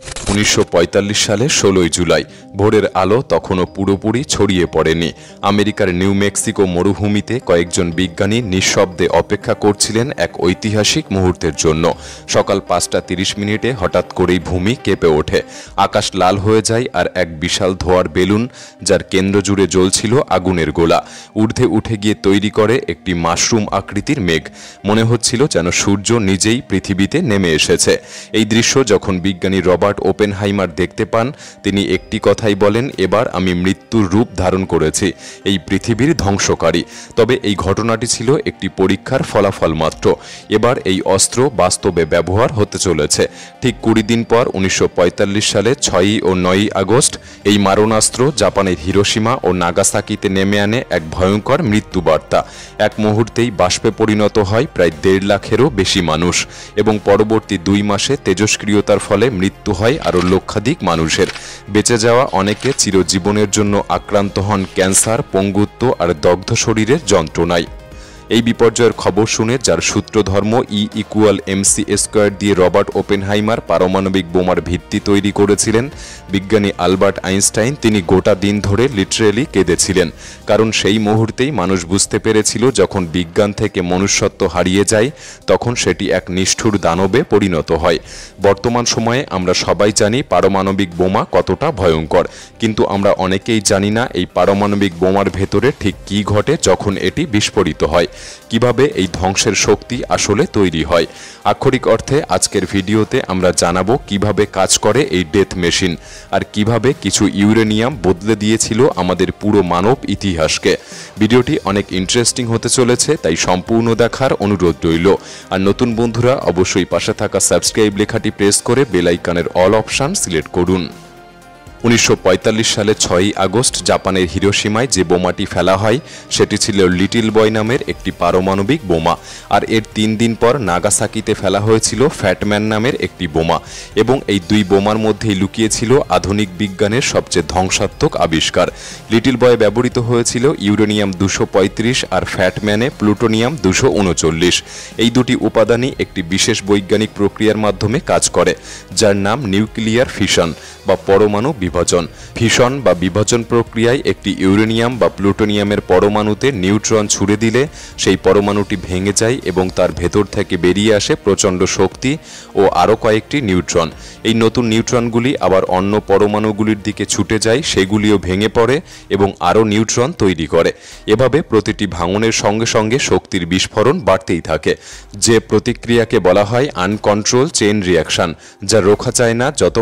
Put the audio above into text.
1945 সালে 16 জুলাই ভোরের আলো তখনও পুরোপুরি ছড়িয়ে পড়েনি। আমেরিকার নিউ মেক্সিকো মরুভূমিতে কয়েকজন বিজ্ঞানী নিঃশব্দে অপেক্ষা করছিলেন এক ঐতিহাসিক মুহূর্তের জন্য। সকাল 5:30 হঠাৎ করেই ভূমি কেঁপে ওঠে, আকাশ লাল হয়ে যায় আর এক বিশাল ধোঁয়ার বেলুন, যার কেন্দ্র জুড়ে জ্বলছিল আগুনের গোলা, ঊর্ধ্বে উঠে গিয়ে তৈরি করে একটি মাশরুম আকৃতির মেঘ। মনে হচ্ছিল যেন সূর্য নিজেই পৃথিবীতে নেমে এসেছে। এই দৃশ্য যখন বিজ্ঞানী রবার্ট ওপেনহাইমার দেখতে পান, তিনি একটি কথাই বলেন, এবার আমি মৃত্যুর রূপ ধারণ করেছি, এই পৃথিবীর ধ্বংসকারী। তবে এই ঘটনাটি ছিল একটি পরীক্ষার ফলাফল মাত্র। এবার এই অস্ত্র বাস্তবে ব্যবহার হতে চলেছে। ঠিক 20 দিন পর 1945 সালে 6 ও 9 আগস্ট এই মারণাস্ত্র জাপানের হিরোশিমা ও নাগাসাকিতে নেমে আনে এক ভয়ঙ্কর মৃত্যুবার্তা। এক মুহূর্তেই বাষ্পে পরিণত হয় প্রায় 1.5 লাখেরও বেশি মানুষ, এবং পরবর্তী 2 মাসে তেজস্ক্রিয়তার ফলে মৃত্যু হয় আরও লক্ষাধিক মানুষের। বেঁচে যাওয়া অনেকে চিরজীবনের জন্য আক্রান্ত হন ক্যান্সার, পঙ্গুত্ব আর দগ্ধ শরীরের যন্ত্রণায়। এই বিপর্যয়ের খবর শুনে, যার সূত্রধর্ম E=mc² দিয়ে রবার্ট ওপেনহাইমার পারমাণবিক বোমার ভিত্তি তৈরি করেছিলেন, বিজ্ঞানী আলবার্ট আইনস্টাইন তিনি গোটা দিন ধরে লিটারেলি কেঁদেছিলেন। কারণ সেই মুহূর্তেই মানুষ বুঝতে পেরেছিল, যখন বিজ্ঞান থেকে মনুষ্যত্ব হারিয়ে যায়, তখন সেটি এক নিষ্ঠুর দানবে পরিণত হয়। বর্তমান সময়ে আমরা সবাই জানি পারমাণবিক বোমা কতটা ভয়ঙ্কর, কিন্তু আমরা অনেকেই জানি না এই পারমাণবিক বোমার ভেতরে ঠিক কী ঘটে যখন এটি বিস্ফোরিত হয়, কিভাবে এই ধ্বংসের শক্তি আসলে তৈরি হয়। আক্ষরিক অর্থে আজকের ভিডিওতে আমরা জানাবো কিভাবে কাজ করে এই ডেথ মেশিন, আর কিভাবে কিছু ইউরেনিয়াম বদলে দিয়েছিল আমাদের পুরো মানব ইতিহাসকে। ভিডিওটি অনেক ইন্টারেস্টিং হতে চলেছে, তাই সম্পূর্ণ দেখার অনুরোধ রইল। আর নতুন বন্ধুরা অবশ্যই পাশে থাকা সাবস্ক্রাইব লেখাটি প্রেস করে বেল আইকনের অল অপশন সিলেক্ট করুন। 1945 সালে 6 আগস্ট জাপানের হিরোশিমায় যে বোমাটি ফেলা হয়, সেটি ছিল লিটল বয় নামের একটি পারমাণবিক বোমা। আর এর 3 দিন পর নাগাসাকিতে ফেলা হয়েছিল ফ্যাটম্যান নামের একটি বোমা, এবং এই 2 বোমার মধ্যেই লুকিয়েছিল আধুনিক বিজ্ঞানের সবচেয়ে ধ্বংসাত্মক আবিষ্কার। লিটল বয়ে ব্যবহৃত হয়েছিল ইউরেনিয়াম 235 আর ফ্যাটম্যানে প্লুটোনিয়াম 239। এই দুটি উপাদানই একটি বিশেষ বৈজ্ঞানিক প্রক্রিয়ার মাধ্যমে কাজ করে, যার নাম নিউক্লিয়ার ফিশন বা পরমাণু বিভাজন। ফিশন বা বিভাজন প্রক্রিয়ায় একটি ইউরেনিয়াম বা প্লুটোনিয়ামের পরমাণুতে নিউট্রন ছুড়ে দিলে সেই পরমাণুটি ভেঙে যায় এবং তার ভেতর থেকে বেরিয়ে আসে প্রচণ্ড শক্তি ও আরও কয়েকটি নিউট্রন। এই নতুন নিউট্রনগুলি আবার অন্য পরমাণুগুলির দিকে ছুটে যায়, সেগুলিও ভেঙে পড়ে এবং আরও নিউট্রন তৈরি করে। এভাবে প্রতিটি ভাঙনের সঙ্গে সঙ্গে শক্তির বিস্ফোরণ বাড়তেই থাকে, যে প্রতিক্রিয়াকে বলা হয় আনকন্ট্রোল চেইন রিয়াকশন, যা রোখা যায় না যত